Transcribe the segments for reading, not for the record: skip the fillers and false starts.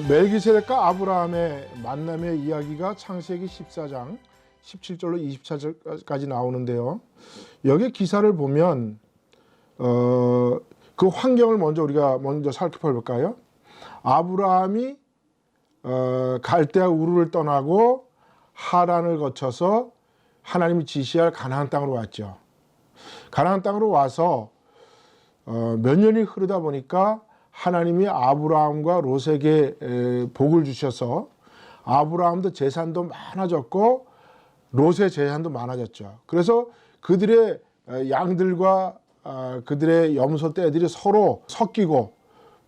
멜기세덱과 아브라함의 만남의 이야기가 창세기 14장 17절로 24절까지 나오는데요. 여기 기사를 보면 그 환경을 우리가 먼저 살펴볼까요? 아브라함이 갈대아 우르를 떠나고 하란을 거쳐서 하나님이 지시할 가나안 땅으로 왔죠. 가나안 땅으로 와서 몇 년이 흐르다 보니까 하나님이 아브라함과 롯에게 복을 주셔서 아브라함도 재산도 많아졌고 롯의 재산도 많아졌죠. 그래서 그들의 양들과 그들의 염소 떼들이 서로 섞이고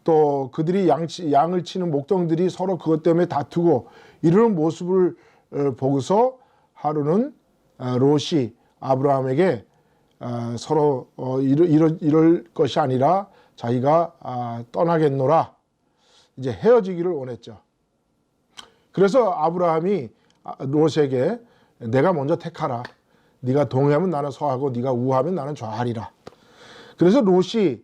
또 그들이 양을 치는 목동들이 서로 그것 때문에 다투고 이러는 모습을 보고서 하루는 롯이 아브라함에게 서로 이럴 것이 아니라 자기가 떠나겠노라 이제 헤어지기를 원했죠. 그래서 아브라함이 롯에게 내가 먼저 택하라. 네가 동하면 나는 서하고 네가 우하면 나는 좌하리라. 그래서 롯이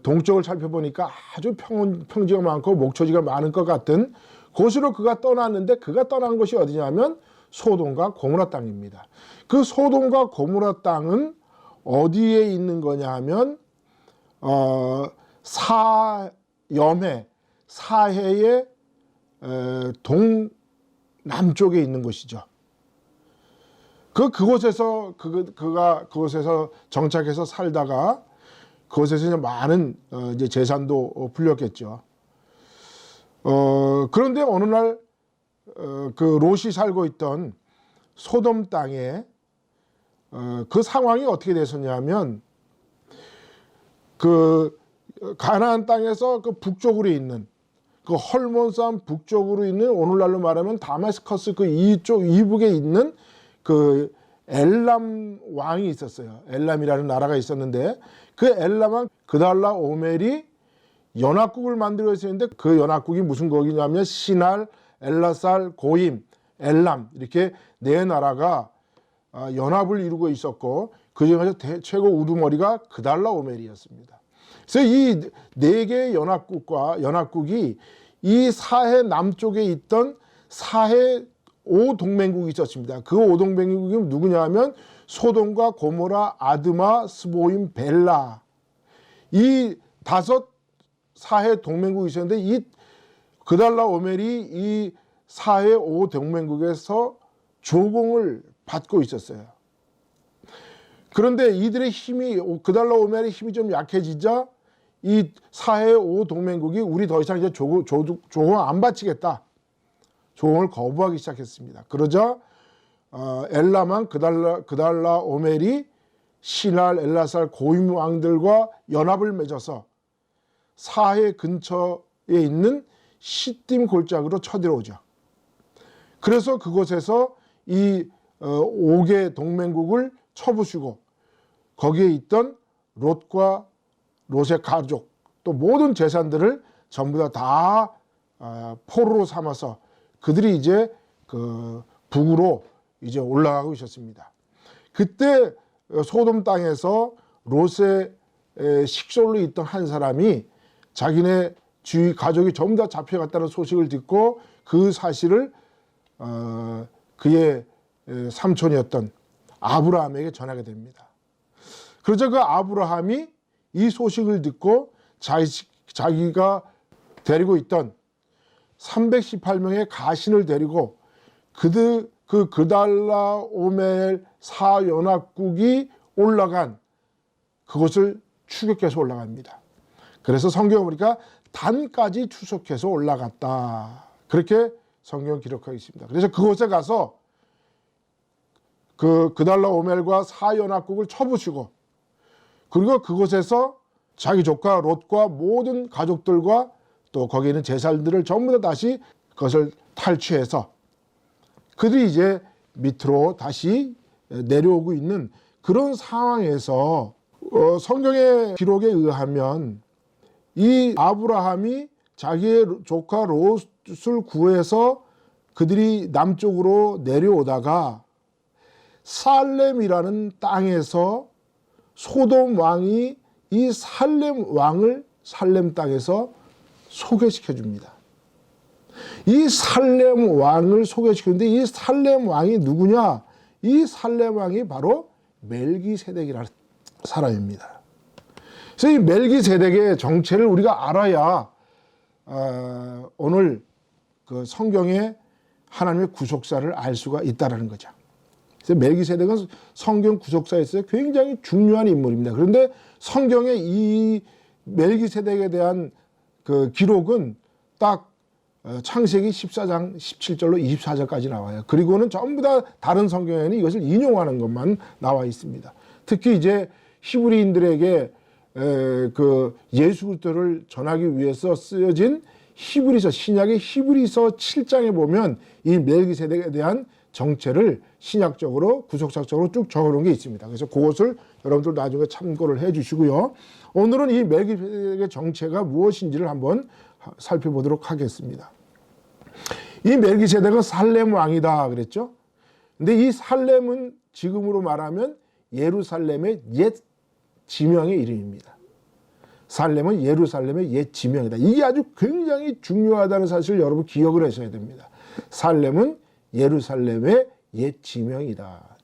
동쪽을 살펴보니까 아주 평지가 많고 목초지가 많은 것 같은 곳으로 그가 떠났는데 그가 떠난 곳이 어디냐면 소돔과 고모라 땅입니다. 그 소돔과 고모라 땅은 어디에 있는 거냐 하면 사해의 동남쪽에 있는 곳이죠. 그곳에서 그가 그곳에서 정착해서 살다가 그곳에서 이제 많은 이제 재산도 불렸겠죠. 그런데 어느 날 그 롯이 살고 있던 소돔 땅에 그 상황이 어떻게 됐었냐면 그 가나안 땅에서 그 북쪽으로 있는 그 헐몬산 북쪽으로 있는 오늘날로 말하면 다메스커스 그 이북에 있는 그 엘람 왕이 있었어요. 엘람이라는 나라가 있었는데 그 엘람 왕 그달라 오멜이 연합국을 만들어 있었는데 그 연합국이 무슨 국이냐면 시날, 엘라살, 고임, 엘람 이렇게 네 나라가 연합을 이루고 있었고 그 중에서 최고 우두머리가 그달라 오멜이었습니다. 그래서 이 네 개의 연합국이 이 사해 남쪽에 있던 사해 5동맹국이 있었습니다. 그 5동맹국이 누구냐 하면 소돔과 고모라, 아드마, 스보임, 벨라 이 5 사해 동맹국이 있었는데 이 그달라 오멜이 이 사해 5동맹국에서 조공을 받고 있었어요. 그런데 이들의 힘이 그달라 오멜의 힘이 좀 약해지자 이 사해 5동맹국이 우리 더 이상 이제 조공 안 바치겠다. 조공을 거부하기 시작했습니다. 그러자 엘라만 그달라 오멜이 시날, 엘라살, 고임 왕들과 연합을 맺어서 사해 근처에 있는 시딤 골짜기로 쳐들어오죠. 그래서 그곳에서 이 5개 동맹국을 쳐부수고 거기에 있던 롯과 롯의 가족 또 모든 재산들을 전부 다 포로로 삼아서 그들이 이제 그 북으로 이제 올라가고 있었습니다. 그때 소돔 땅에서 롯의 식솔로 있던 한 사람이 자기네 주위 가족이 전부 다 잡혀갔다는 소식을 듣고 그 사실을 그의 삼촌이었던 아브라함에게 전하게 됩니다. 그러자 그 아브라함이 이 소식을 듣고 자기가 데리고 있던 318명의 가신을 데리고 그 그달라 오멜 사연합국이 올라간 그곳을 추격해서 올라갑니다. 그래서 성경을 보니까 단까지 추격해서 올라갔다. 그렇게 성경 기록하고 있습니다. 그래서 그곳에 가서 그 그달라 오멜과 사연합국을 쳐부수고 그리고 그곳에서 자기 조카 롯과 모든 가족들과 또 거기에 있는 재산들을 전부 다 다시 그것을 탈취해서 그들이 이제 밑으로 다시 내려오고 있는 그런 상황에서 성경의 기록에 의하면 이 아브라함이 자기의 조카 롯을 구해서 그들이 남쪽으로 내려오다가 살렘이라는 땅에서 소돔 왕이 이 살렘 왕을 살렘 땅에서 소개시켜 줍니다. 이 살렘 왕을 소개시키는데 이 살렘 왕이 누구냐? 이 살렘 왕이 바로 멜기세덱이라는 사람입니다. 그래서 이 멜기세덱의 정체를 우리가 알아야 오늘 그 성경의 하나님의 구속사를 알 수가 있다는 거죠. 그래서 멜기세덱은 성경 구속사에서 굉장히 중요한 인물입니다. 그런데 성경에 이 멜기세덱에 대한 그 기록은 딱 창세기 14장 17절로 24절까지 나와요. 그리고는 전부 다 다른 성경에는 이것을 인용하는 것만 나와 있습니다. 특히 이제 히브리인들에게 그 예수 그리스도를 전하기 위해서 쓰여진 히브리서, 신약의 히브리서 7장에 보면 이 멜기세덱에 대한 정체를 신약적으로 구속사적으로 쭉 적어놓은 게 있습니다. 그래서 그것을 여러분들 나중에 참고를 해 주시고요. 오늘은 이 멜기세덱의 정체가 무엇인지를 한번 살펴보도록 하겠습니다. 이 멜기세덱은 살렘 왕이다 그랬죠. 근데 이 살렘은 지금으로 말하면 예루살렘의 옛 지명의 이름입니다. 살렘은 예루살렘의 옛 지명이다. 이게 아주 굉장히 중요하다는 사실을 여러분 기억을 하셔야 됩니다. 살렘은 예루살렘의 옛 지명이다.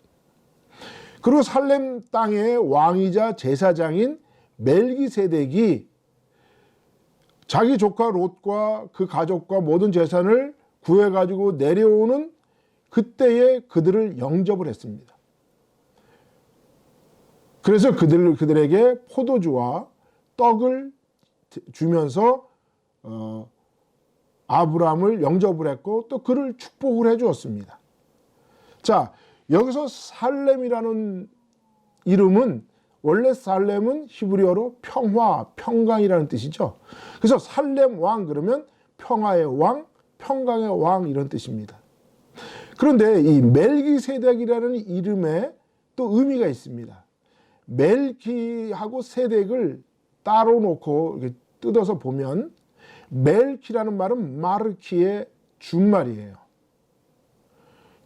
그리고 살렘 땅의 왕이자 제사장인 멜기세덱이 자기 조카 롯과 그 가족과 모든 재산을 구해가지고 내려오는 그때에 그들을 영접을 했습니다. 그래서 그들에게 포도주와 떡을 주면서 아브라함을 영접을 했고 또 그를 축복을 해 주었습니다. 자, 여기서 살렘이라는 이름은 원래 살렘은 히브리어로 평화, 평강이라는 뜻이죠. 그래서 살렘 왕 그러면 평화의 왕, 평강의 왕 이런 뜻입니다. 그런데 이 멜기세덱이라는 이름에 또 의미가 있습니다. 멜키하고 세덱을 따로 놓고 이렇게 뜯어서 보면 멜키라는 말은 마르키의 준말이에요.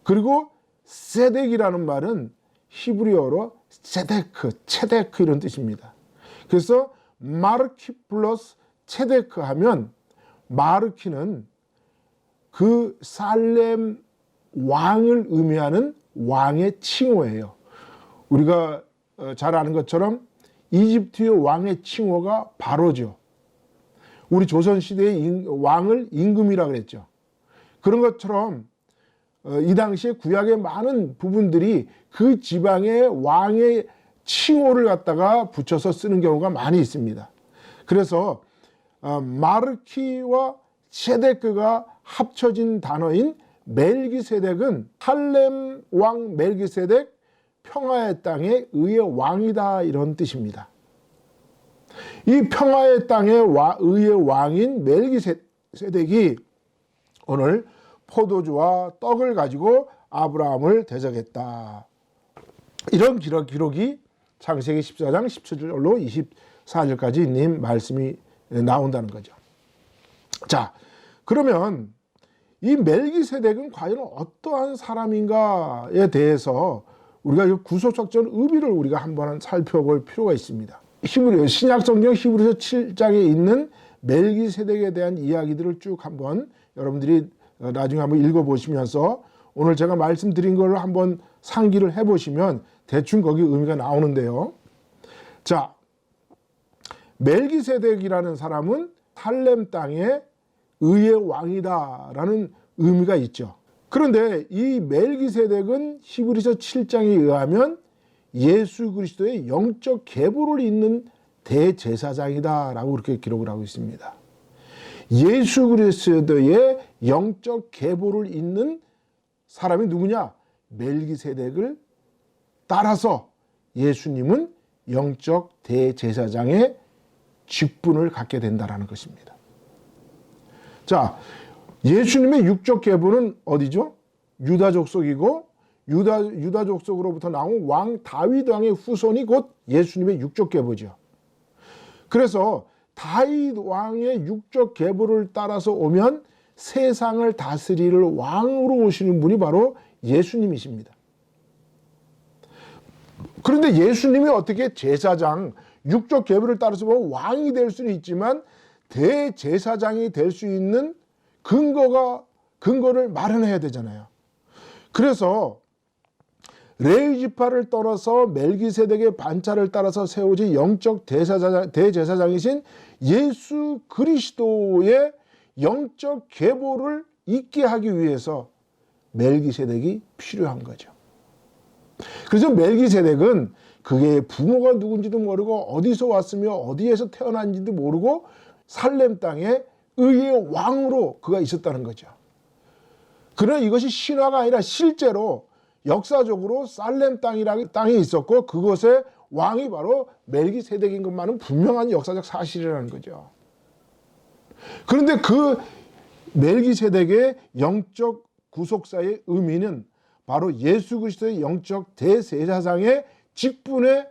그리고 세덱이라는 말은 히브리어로 세데크, 체데크 이런 뜻입니다. 그래서 마르키 플러스 체데크 하면 마르키는 그 살렘 왕을 의미하는 왕의 칭호예요. 우리가 잘 아는 것처럼 이집트의 왕의 칭호가 바로죠. 우리 조선시대의 왕을 임금이라고 그랬죠. 그런 것처럼 이 당시에 구약의 많은 부분들이 그 지방의 왕의 칭호를 갖다가 붙여서 쓰는 경우가 많이 있습니다. 그래서 마르키와 세데크가 합쳐진 단어인 멜기세덱은 살렘 왕 멜기세덱 평화의 땅의 의의 왕이다 이런 뜻입니다. 이 평화의 땅의 의의 왕인 멜기세덱이 오늘 포도주와 떡을 가지고 아브라함을 대적했다. 이런 기록이 창세기 14장 17절로 24절까지 있는 말씀이 나온다는 거죠. 자, 그러면 이 멜기세덱은 과연 어떠한 사람인가에 대해서 우리가 구속사적 의미를 우리가 한번 살펴볼 필요가 있습니다. 신약성경 히브리서 7장에 있는 멜기세덱에 대한 이야기들을 쭉 한번 여러분들이 나중에 한번 읽어보시면서 오늘 제가 말씀드린 걸 한번 상기를 해보시면 대충 거기 의미가 나오는데요. 자, 멜기세덱이라는 사람은 살렘 땅의 의의 왕이다라는 의미가 있죠. 그런데 이 멜기세덱은 히브리서 7장에 의하면 예수 그리스도의 영적 계보를 잇는 대제사장이다라고 그렇게 기록을 하고 있습니다. 예수 그리스도의 영적 계보를 잇는 사람이 누구냐? 멜기세덱을 따라서 예수님은 영적 대제사장의 직분을 갖게 된다는 것입니다. 자, 예수님의 육적 계보는 어디죠? 유다 족속이고 유다 족속으로부터 나온 왕 다윗 왕의 후손이 곧 예수님의 육적 계보죠. 그래서 다윗 왕의 육적 계보를 따라서 오면 세상을 다스릴 왕으로 오시는 분이 바로 예수님이십니다. 그런데 예수님이 어떻게 제사장, 육적 계보를 따라서 보면 왕이 될 수는 있지만 대제사장이 될 수 있는 근거가 근거를 마련해야 되잖아요. 그래서 레위 지파를 떠나서 멜기세덱의 반차를 따라서 세워진 영적 대제사장이신 예수 그리스도의 영적 계보를 있게 하기 위해서 멜기세덱이 필요한 거죠. 그래서 멜기세덱은 그의 부모가 누군지도 모르고 어디서 왔으며 어디에서 태어난지도 모르고 살렘 땅에 의의 왕으로 그가 있었다는 거죠. 그러나 이것이 신화가 아니라 실제로 역사적으로 살렘 땅이라는 땅이 있었고 그곳의 왕이 바로 멜기세덱인 것만은 분명한 역사적 사실이라는 거죠. 그런데 그 멜기세덱의 영적 구속사의 의미는 바로 예수 그리스도의 영적 대제사장의 직분의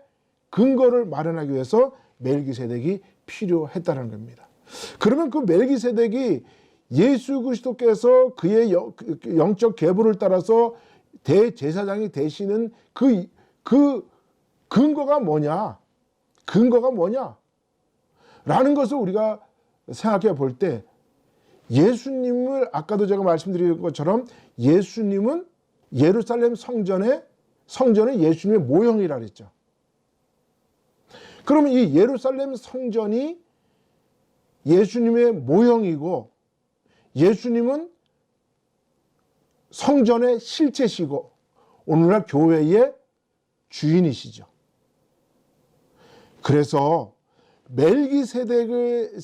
근거를 마련하기 위해서 멜기세덱이 필요했다는 겁니다. 그러면 그 멜기세덱이 예수 그리스도께서 그의 영적 계보를 따라서 대제사장이 되시는 그 근거가 뭐냐? 근거가 뭐냐? 라는 것을 우리가 생각해 볼 때 예수님을 아까도 제가 말씀드린 것처럼 예수님은 예루살렘 성전의 예수님의 모형이라 그랬죠. 그러면 이 예루살렘 성전이 예수님의 모형이고 예수님은 성전의 실체시고 오늘날 교회의 주인이시죠. 그래서 멜기세덱의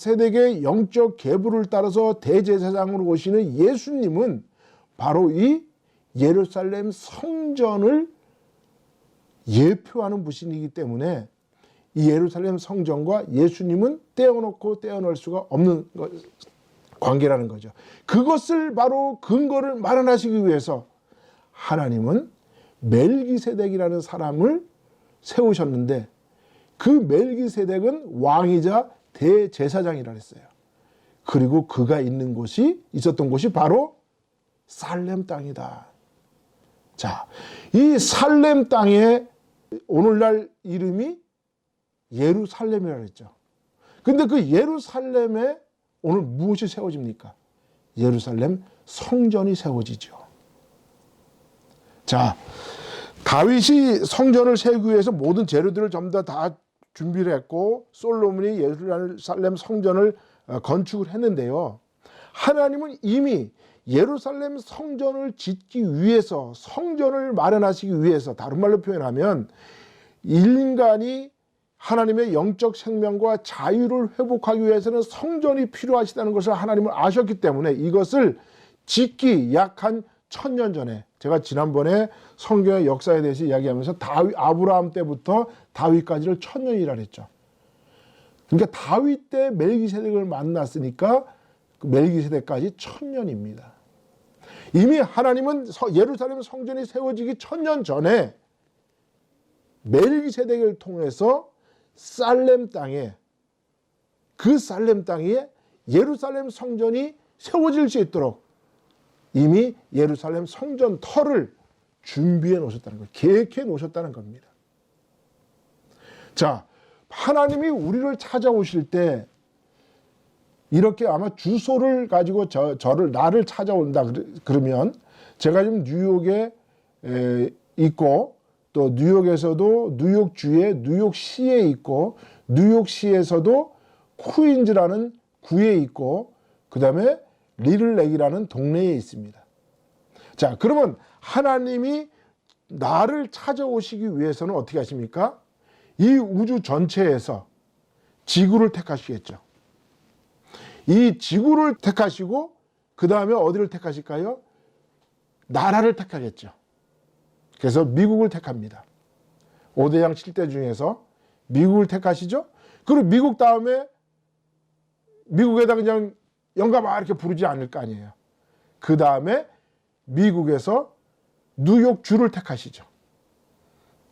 영적 계보를 따라서 대제사장으로 오시는 예수님은 바로 이 예루살렘 성전을 예표하는 분이기 때문에 이 예루살렘 성전과 예수님은 떼어놓고 떼어놓을 수가 없는 관계라는 거죠. 그것을 바로 근거를 마련하시기 위해서 하나님은 멜기세덱이라는 사람을 세우셨는데 그 멜기세덱은 왕이자 대제사장이라 했어요. 그리고 그가 있었던 곳이 바로 살렘 땅이다. 자, 이 살렘 땅의 오늘날 이름이 예루살렘이라고 했죠. 근데 그 예루살렘에 오늘 무엇이 세워집니까? 예루살렘 성전이 세워지죠. 자, 다윗이 성전을 세우기 위해서 모든 재료들을 전부 다 준비를 했고 솔로몬이 예루살렘 성전을 건축을 했는데요. 하나님은 이미 예루살렘 성전을 짓기 위해서 성전을 마련하시기 위해서 다른 말로 표현하면 인간이 하나님의 영적 생명과 자유를 회복하기 위해서는 성전이 필요하시다는 것을 하나님은 아셨기 때문에 이것을 짓기 약 한 1000년 전에 제가 지난번에 성경의 역사에 대해서 이야기하면서 아브라함 때부터 다윗까지를 1000년이라 했죠. 그러니까 다윗 때 멜기세덱을 만났으니까 멜기세덱까지 1000년입니다. 이미 하나님은 예루살렘 성전이 세워지기 1000년 전에 멜기세덱을 통해서 살렘 땅에 예루살렘 성전이 세워질 수 있도록 이미 예루살렘 성전 터를 준비해 놓으셨다는 거예요. 계획해 놓으셨다는 겁니다. 자, 하나님이 우리를 찾아오실 때 이렇게 아마 주소를 가지고 나를 찾아온다 그러면 제가 지금 뉴욕에 있고 또 뉴욕에서도 뉴욕주에 뉴욕시에 있고 뉴욕시에서도 쿠인즈라는 구에 있고 그 다음에 리틀렉이라는 동네에 있습니다. 자, 그러면 하나님이 나를 찾아오시기 위해서는 어떻게 하십니까? 이 우주 전체에서 지구를 택하시겠죠. 이 지구를 택하시고 그 다음에 어디를 택하실까요? 나라를 택하겠죠. 그래서 미국을 택합니다. 5대양 7대 중에서 미국을 택하시죠. 그리고 미국 다음에 미국에다 그냥 영감아 이렇게 부르지 않을 거 아니에요. 그 다음에 미국에서 뉴욕주를 택하시죠.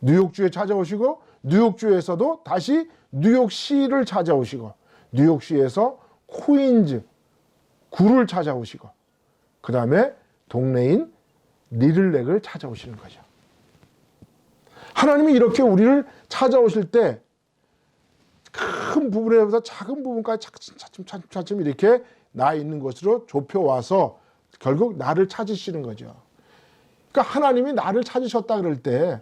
뉴욕주에 찾아오시고 뉴욕주에서도 다시 뉴욕시를 찾아오시고 뉴욕시에서 코인즈 구를 찾아오시고 그 다음에 동네인 리틀렉을 찾아오시는 거죠. 하나님이 이렇게 우리를 찾아오실 때 큰 부분에서 작은 부분까지 차츰 이렇게 나 있는 곳으로 좁혀와서 결국 나를 찾으시는 거죠. 그러니까 하나님이 나를 찾으셨다 그럴 때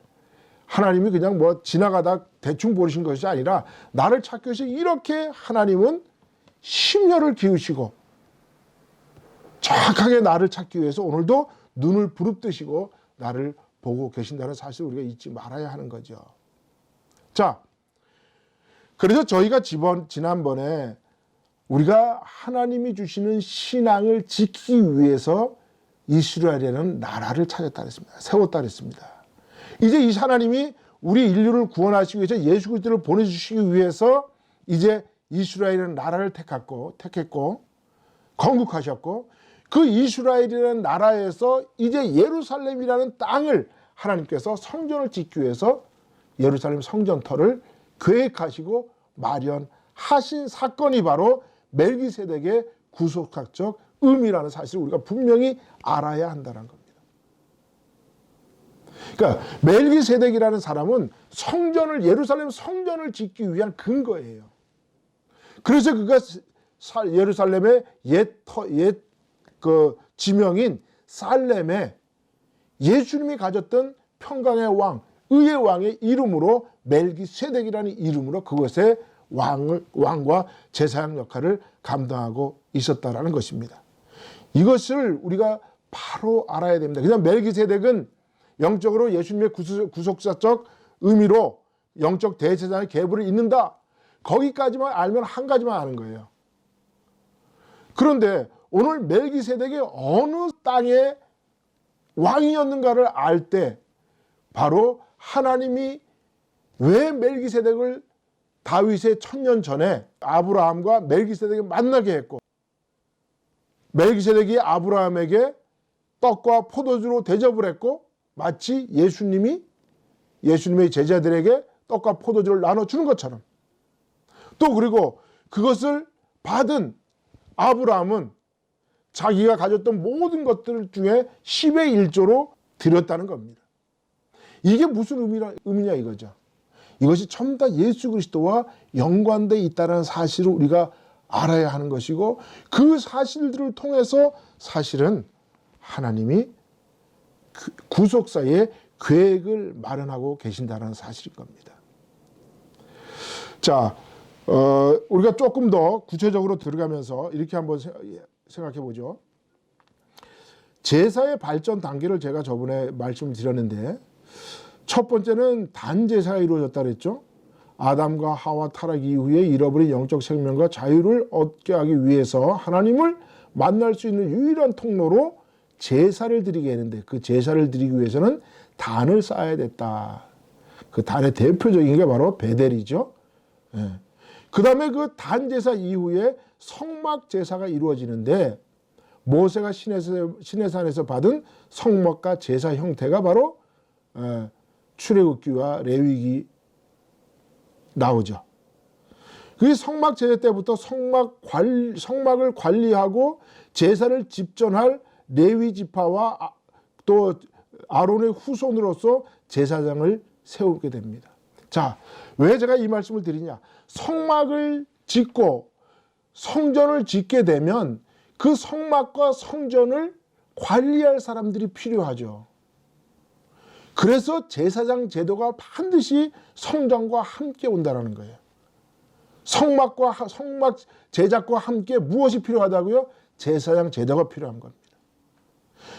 하나님이 그냥 뭐 지나가다 대충 보신 것이 아니라 나를 찾기 위해서 이렇게 하나님은 심혈을 기우시고 정확하게 나를 찾기 위해서 오늘도 눈을 부릅뜨시고 나를 보고 계신다는 사실을 우리가 잊지 말아야 하는 거죠. 자, 그래서 저희가 지난번에 우리가 하나님이 주시는 신앙을 지키기 위해서 이스라엘이라는 나라를 찾았다 그랬습니다. 세웠다 그랬습니다. 이제 이 하나님이 우리 인류를 구원하시기 위해서 예수 그리스도를 보내주시기 위해서 이제 이스라엘이라는 나라를 택했고 건국하셨고 그 이스라엘이라는 나라에서 이제 예루살렘이라는 땅을 하나님께서 성전을 짓기 위해서 예루살렘 성전터를 계획하시고 마련하신 사건이 바로 멜기세덱의 구속학적 의미라는 사실을 우리가 분명히 알아야 한다는 겁니다. 그러니까 멜기세덱이라는 사람은 예루살렘 성전을 짓기 위한 근거예요. 그래서 그가 예루살렘의 그 지명인 살렘에 예수님이 가졌던 평강의 왕, 의의 왕의 이름으로 멜기세덱이라는 이름으로 그것의 왕과 제사장 역할을 감당하고 있었다라는 것입니다. 이것을 우리가 바로 알아야 됩니다. 그냥 멜기세덱은 영적으로 예수님의 구속사적 의미로 영적 대제사장의 계보를 잇는다. 거기까지만 알면 한 가지만 아는 거예요. 그런데 오늘 멜기세덱이 어느 땅의 왕이었는가를 알 때 바로 하나님이 왜 멜기세덱을 다윗의 1000년 전에 아브라함과 멜기세덱을 만나게 했고 멜기세덱이 아브라함에게 떡과 포도주로 대접을 했고 마치 예수님의 제자들에게 떡과 포도주를 나눠주는 것처럼 또 그리고 그것을 받은 아브라함은 자기가 가졌던 모든 것들 중에 10의 1조로 드렸다는 겁니다. 이게 무슨 의미냐 이거죠. 이것이 전부 다 예수 그리스도와 연관되어 있다는 사실을 우리가 알아야 하는 것이고 그 사실들을 통해서 사실은 하나님이 구속사의 계획을 마련하고 계신다는 사실인 겁니다. 자, 우리가 조금 더 구체적으로 들어가면서 이렇게 한번 생각해 보죠. 제사의 발전 단계를 제가 저번에 말씀을 드렸는데 첫 번째는 단제사가 이루어졌다 그랬죠. 아담과 하와 타락 이후에 잃어버린 영적 생명과 자유를 얻게 하기 위해서 하나님을 만날 수 있는 유일한 통로로 제사를 드리게 했는데 그 제사를 드리기 위해서는 단을 쌓아야 됐다. 그 단의 대표적인 게 바로 베델이죠. 예. 그 다음에 그 단제사 이후에 성막 제사가 이루어지는데 모세가 시내산에서 받은 성막과 제사 형태가 바로 출애굽기와 레위기 나오죠. 그 성막 제사 때부터 성막을 관리하고 제사를 집전할 레위 지파와 또 아론의 후손으로서 제사장을 세우게 됩니다. 자, 왜 제가 이 말씀을 드리냐? 성막을 짓고 성전을 짓게 되면 그 성막과 성전을 관리할 사람들이 필요하죠. 그래서 제사장 제도가 반드시 성전과 함께 온다는 거예요. 성막 제작과 함께 무엇이 필요하다고요? 제사장 제도가 필요한 겁니다.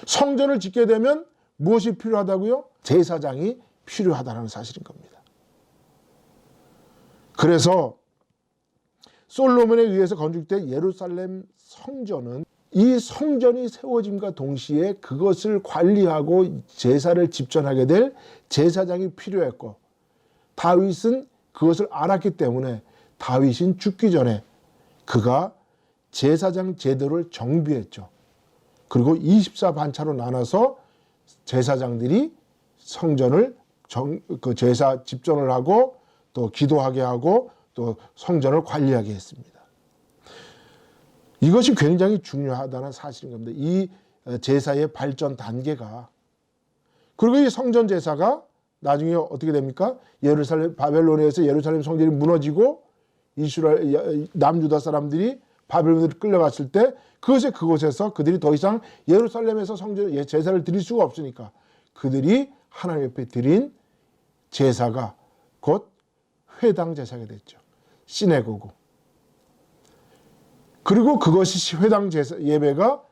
성전을 짓게 되면 무엇이 필요하다고요? 제사장이 필요하다는 사실인 겁니다. 그래서 솔로몬에 의해서 건축된 예루살렘 성전은 이 성전이 세워짐과 동시에 그것을 관리하고 제사를 집전하게 될 제사장이 필요했고 다윗은 그것을 알았기 때문에 다윗은 죽기 전에 그가 제사장 제도를 정비했죠. 그리고 24반차로 나눠서 제사장들이 성전을 그 제사 집전을 하고 또 기도하게 하고 또 성전을 관리하게 했습니다. 이것이 굉장히 중요하다는 사실인 겁니다. 이 제사의 발전 단계가. 그리고 이 성전 제사가 나중에 어떻게 됩니까? 바벨론에서 예루살렘 성전이 무너지고 이스라엘 남유다 사람들이 바벨론으로 끌려갔을 때 그곳에서 그들이 더 이상 예루살렘에서 성전 제사를 드릴 수가 없으니까 그들이 하나님 옆에 드린 제사가 곧 회당 제사가 됐죠. 시내고구. 그리고 그것이 회당 제사 예배가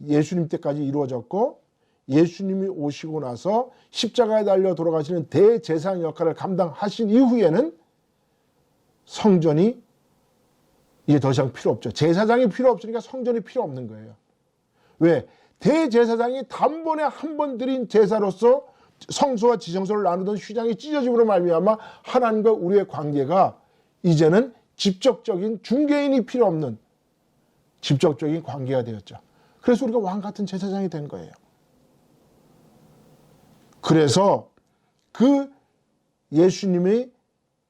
예수님 때까지 이루어졌고 예수님이 오시고 나서 십자가에 달려 돌아가시는 대제사장 역할을 감당하신 이후에는 성전이 이제 더 이상 필요 없죠. 제사장이 필요 없으니까 성전이 필요 없는 거예요. 왜? 대제사장이 단번에 한 번 드린 제사로서 성소와 지성소를 나누던 휘장이 찢어짐으로 말미암아 하나님과 우리의 관계가 이제는 직접적인 중개인이 필요 없는 직접적인 관계가 되었죠. 그래서 우리가 왕 같은 제사장이 된 거예요. 그래서 그 예수님의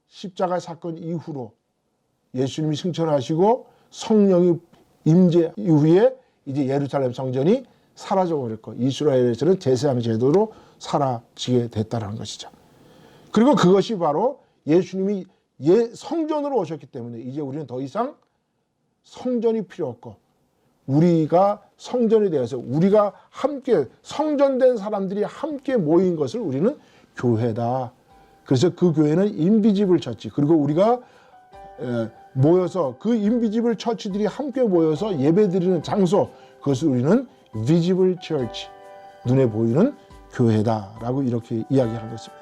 십자가 사건 이후로 예수님이 승천하시고 성령이 임재 이후에 이제 예루살렘 성전이 사라져 버렸고 이스라엘에서는 제사장 제도로 사라지게 됐다는 것이죠. 그리고 그것이 바로 예수님이 성전으로 오셨기 때문에 이제 우리는 더 이상 성전이 필요 없고 우리가 성전이 되어서 우리가 함께 성전된 사람들이 함께 모인 것을 우리는 교회다. 그래서 그 교회는 인비지블 처치, 그리고 우리가 모여서 그 인비지블 처치들이 함께 모여서 예배드리는 장소, 그것을 우리는 비지블 처치, 눈에 보이는 교회다라고 이렇게 이야기한 것입니다.